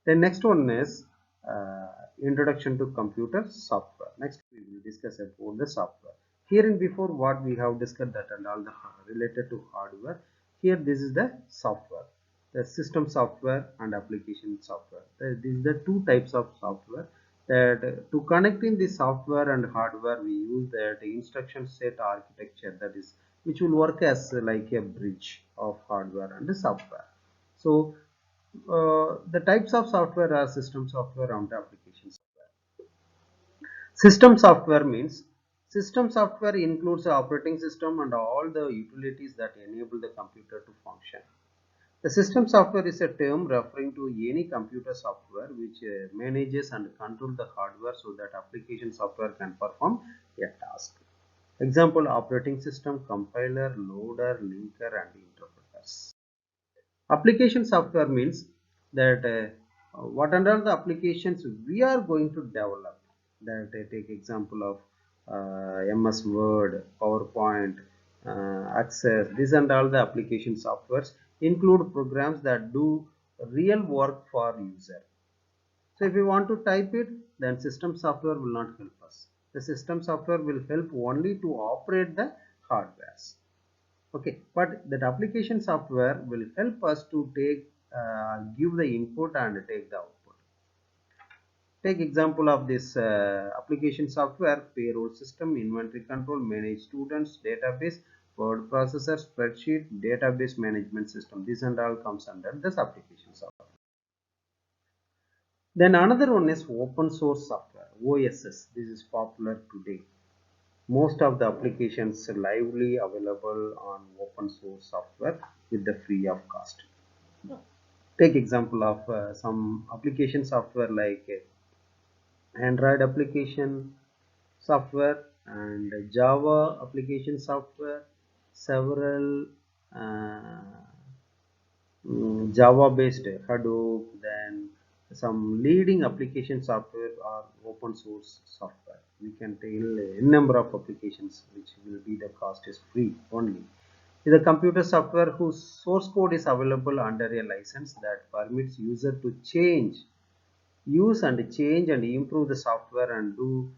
Then next one is introduction to computer software. Next we will discuss about the software. Here and before what we have discussed that and all the related to hardware. Here this is the software, the system software and application software. These are the two types of software. That to connect in the software and hardware we use that instruction set architecture, that is which will work as like a bridge of hardware and the software. So the types of software are system software and application software. System software means system software includes the operating system and all the utilities that enable the computer to function. The system software is a term referring to any computer software which manages and controls the hardware so that application software can perform a task. Example: operating system, compiler, loader, linker, and interpreters. Application software means that what under the applications we are going to develop. That take example of MS Word, PowerPoint, Access. These and all the application softwares include programs that do real work for user. So if we want to type it, then system software will not help us. The system software will help only to operate the hardwares. Okay, but that application software will help us to take give the input and take the output. Take example of this application software: payroll system, inventory control, manage students, database, word processor, spreadsheet, database management system. This and all comes under this application software. Then another one is open source software, OSS. This is popular today. Most of the applications are lively available on open source software with the free of cost. Take example of some application software like Android application software and Java application software, several Java based Hadoop, then some leading application software are open source software. We can tell a number of applications which will be the cost is free only. Is a computer software whose source code is available under a license that permits user to use and change and improve the software and do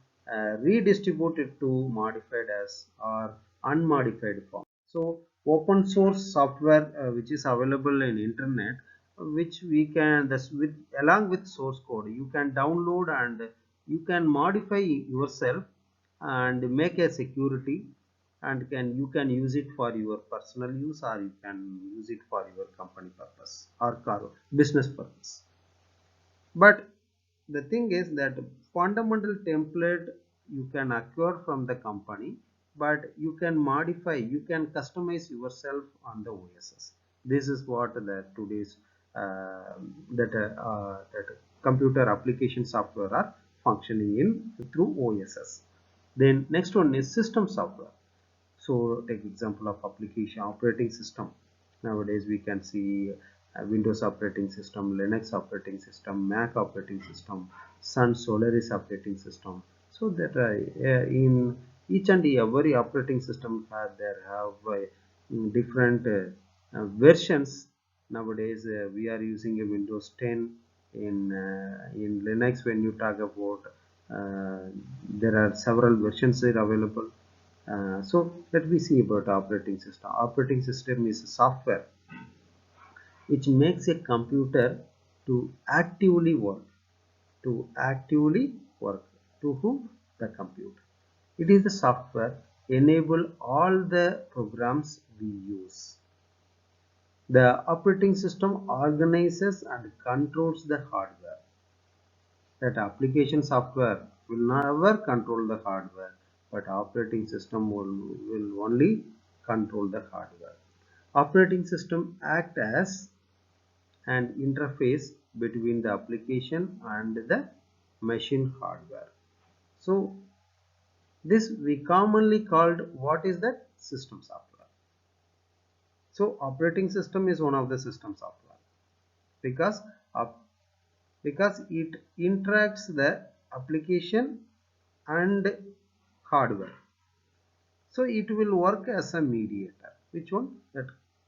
redistribute it to modified as or unmodified form. So open source software which is available in internet, which we can this with along with source code you can download and you can modify yourself and make a security, and you can use it for your personal use or you can use it for your company purpose or business purpose. But the thing is that fundamental template you can acquire from the company, but you can modify, you can customize yourself on the OSS. This is what the today's that computer application software are functioning in through OSS. Then next one is system software. So take example of application operating system. Nowadays we can see Windows operating system, Linux operating system, Mac operating system, Sun Solaris operating system. So that in each and every operating system there have different versions. Nowadays we are using a Windows 10. In Linux, when you talk about there are several versions are available. So let me see about operating system. Operating system is a software which makes a computer to actively work, to actively work. To whom? The computer. It is the software enable all the programs we use. The operating system organizes and controls the hardware. That application software will never control the hardware, but operating system will only control the hardware. Operating system act as an interface between the application and the machine hardware. So this we commonly called, what is that? System software. So operating system is one of the system software because because it interacts the application and hardware. So it will work as a mediator. Which one? That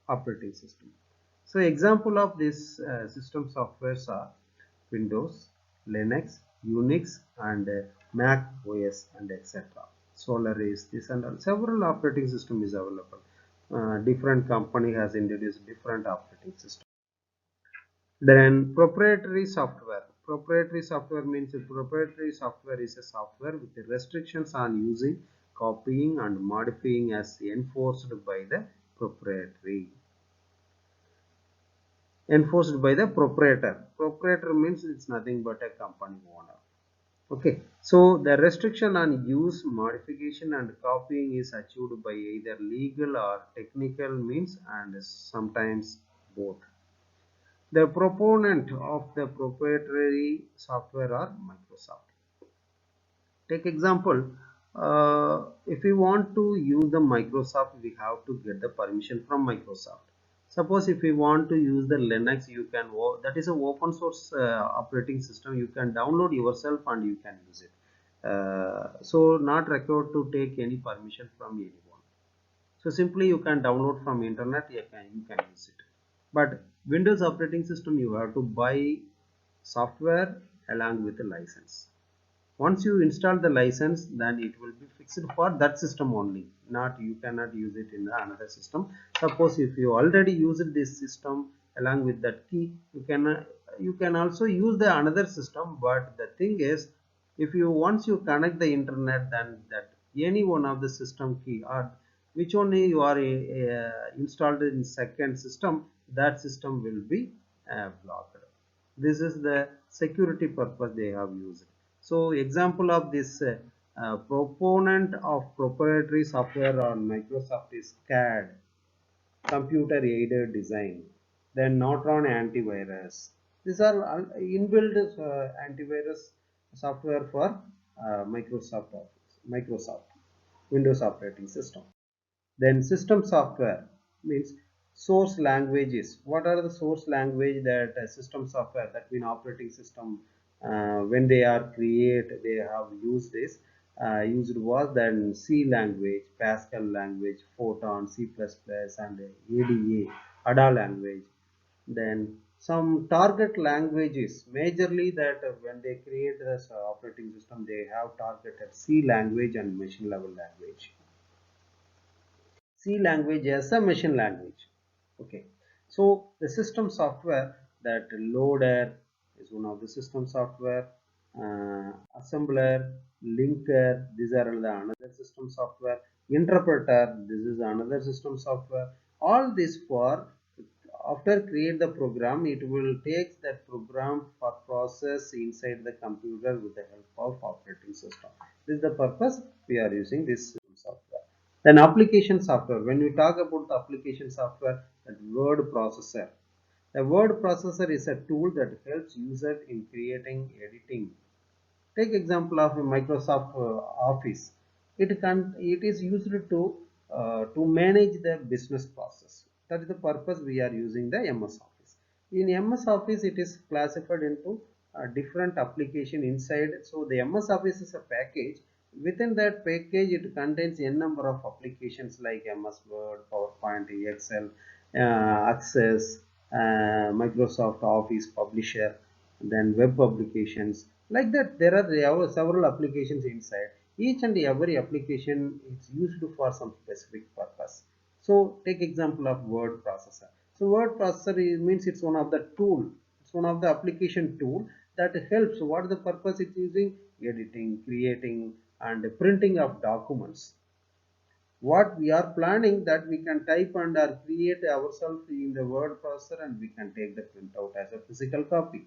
operating system. So example of this system softwares are Windows, Linux, Unix, and Mac OS, and etc. Solaris, this and all. Several operating system is available. Different company has introduced different operating system. Then proprietary software. Proprietary software means proprietary software is a software with restrictions on using, copying, and modifying as enforced by the proprietary. Enforced by the proprietor. Proprietor means it's nothing but a company owner. Okay, so the restriction on use, modification, and copying is achieved by either legal or technical means, and sometimes both. The proponent of the proprietary software are Microsoft. Take example, if we want to use the Microsoft, we have to get the permission from Microsoft. Suppose if we want to use the Linux, you can, that is a open source operating system, you can download yourself and you can use it. So not required to take any permission from anyone. So simply you can download from internet, you can use it. But Windows operating system, you have to buy software along with the license. Once you install the license, then it will be fixed for that system only. Not, you cannot use it in another system. Suppose if you already used this system along with that key, you can also use the another system. But the thing is, if you once you connect the internet, then that any one of the system key or which only you are installed in second system, that system will be blocked. This is the security purpose they have used. So example of this proponent of proprietary software on Microsoft is CAD, computer aided design, then Norton antivirus. These are inbuilt antivirus software for Microsoft Office, Microsoft Windows operating system. Then system software means source languages. What are the source language that system software, that mean operating system, when they are create, they have used this. Used was then C language, Pascal language, Photon, C++, and ADA language. Then some target languages, majorly that when they create this operating system, they have targeted C language and machine level language. C language as a machine language. Okay, so the system software, that loader is one of the system software, assembler, linker, these are the another system software, interpreter, this is another system software. All this for, after create the program, it will take that program for process inside the computer with the help of operating system. This is the purpose we are using this system software. Then application software. When we talk about the application software, that word processor. The word processor is a tool that helps user in creating, editing. Take example of Microsoft Office. It is used to manage the business process. That is the purpose we are using the MS Office. In MS Office, it is classified into different application inside. So the MS Office is a package. Within that package, it contains n number of applications like MS Word, PowerPoint, Excel, Access, Microsoft Office Publisher, then web publications. Like that, there are several applications inside. Each and every application is used for some specific purpose. So take example of word processor. So word processor means it's one of the tool. It's one of the application tool that helps. What is the purpose it's using? Editing, creating, and printing of documents. What we are planning, that we can type and or create ourselves in the word processor, and we can take the printout as a physical copy.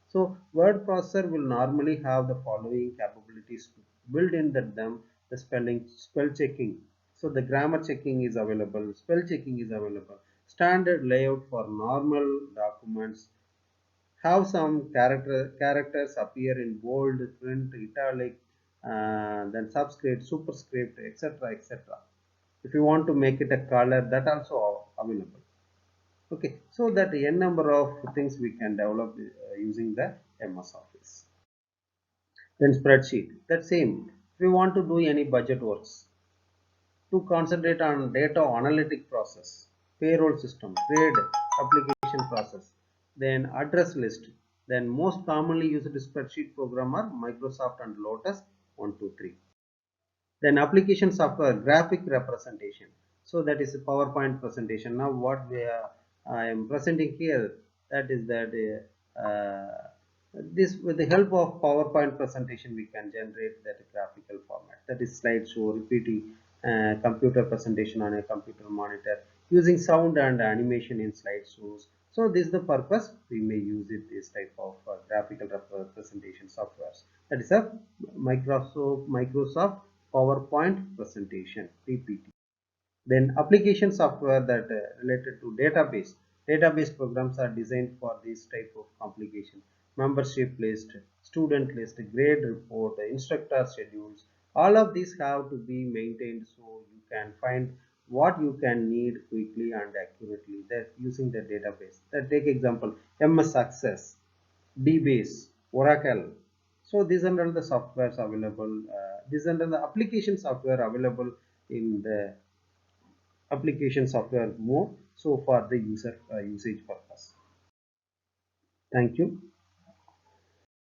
So word processor will normally have the following capabilities built in them: the spell checking. So the grammar checking is available, spell checking is available, standard layout for normal documents, have some characters appear in bold, print, italic, then subscript, superscript, etc., etc. If you want to make it a color, that also available. Okay, so that n number of things we can develop using the MS Office. Then spreadsheet, that same. If you want to do any budget works, to concentrate on data analytic process, payroll system, trade application process, then address list. Then most commonly used spreadsheet program are Microsoft and Lotus 123. Then application software, graphic representation. So that is a PowerPoint presentation. Now what I am presenting here, that is that this, with the help of PowerPoint presentation, we can generate that graphical format. That is slideshow, repeating computer presentation on a computer monitor, using sound and animation in slideshows. So this is the purpose we may use it, this type of graphical representation softwares. That is a Microsoft PowerPoint presentation, PPT. Then application software that related to database. Database programs are designed for this type of complication. Membership list, student list, grade report, instructor schedules. All of these have to be maintained so you can find what you can need quickly and accurately that using the database. That take example MS Access, DBase, Oracle. So these are all the softwares available. These are the application software available in the application software mode, so for the user usage purpose. Thank you.